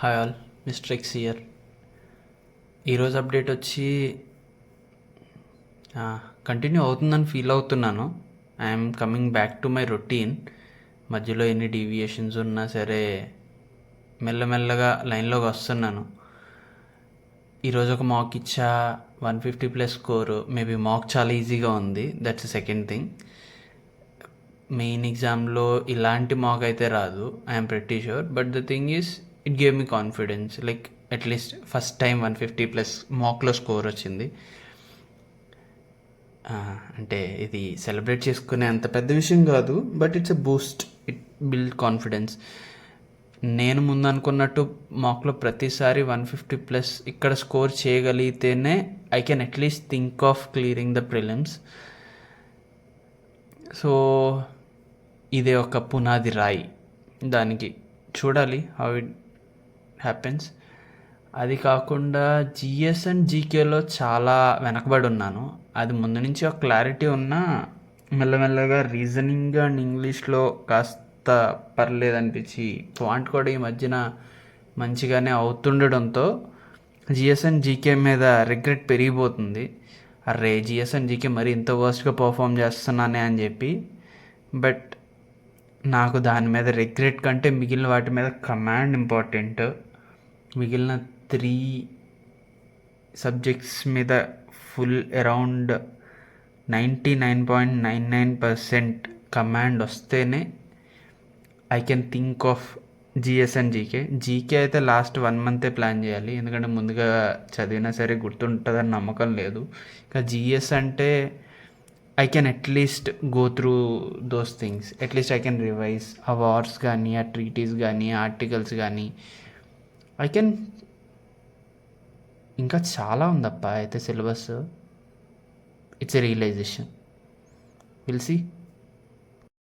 Hi all, mister X here. ఈరోజు update వచ్చి continue అవుతుందని ఫీల్ అవుతున్నాను. I'm coming back to my routine. మధ్యలో ఎన్ని డీవియేషన్స్ ఉన్నా సరే మెల్లమెల్లగా లైన్లోకి వస్తున్నాను. ఈరోజు ఒక మాక్ ఇచ్చా, 150+ స్కోరు. మేబీ మాక్ చాలా ఈజీగా ఉంది, దట్స్ సెకండ్ థింగ్. మెయిన్ ఎగ్జామ్లో ఇలాంటి మాక్ అయితే రాదు, I'm pretty sure. But the thing is, it gave me confidence. Like at least first time 150+ మాక్లో స్కోర్ వచ్చింది. అంటే ఇది సెలబ్రేట్ చేసుకునే అంత పెద్ద విషయం కాదు, but it's a boost. It build confidence. నేను ముందు అనుకున్నట్టు మాక్లో ప్రతిసారి 150+ ఇక్కడ స్కోర్ చేయగలిగితేనే I can at least think of clearing the prelims. So ఇదే ఒక పునాది రాయి దానికి. చూడాలి హౌ ఇట్ హ్యాపెన్స్. అది కాకుండా జిఎస్ అండ్ జీకేలో చాలా వెనకబడి ఉన్నాను. అది ముందు నుంచి ఒక క్లారిటీ ఉన్నా మెల్లమెల్లగా రీజనింగ్ అండ్ ఇంగ్లీష్లో కాస్త పర్లేదనిపించి, క్వాంట్ కూడా ఈ మధ్యన మంచిగానే అవుతుండడంతో జిఎస్ అండ్ జీకే మీద రిగ్రెట్ పెరిగిపోతుంది. అరే, జిఎస్ అండ్ జీకే మరి ఇంత వర్స్ట్గా పర్ఫామ్ చేస్తున్నానే అని చెప్పి. బట్ నాకు దాని మీద రిగ్రెట్ కంటే మిగిలిన వాటి మీద కమాండ్ ఇంపార్టెంట్. మిగిలిన 3 సబ్జెక్ట్స్ మీద ఫుల్ అరౌండ్ 99.99% కమాండ్ వస్తేనే I can think of GS and GK అయితే లాస్ట్ 1 మంతే ప్లాన్ చేయాలి, ఎందుకంటే ముందుగా చదివినా సరే గుర్తుంటుందని నమ్మకం లేదు. ఇంకా జిఎస్ అంటే I can at least go through those things. At least I can revise ఆ వార్స్ కానీ, ఆ ట్రీటీస్ కానీ, ఆర్టికల్స్ కానీ. I can. ఇంకా చాలా ఉందప్ప అయితే syllabus. It's a realisation. Will see.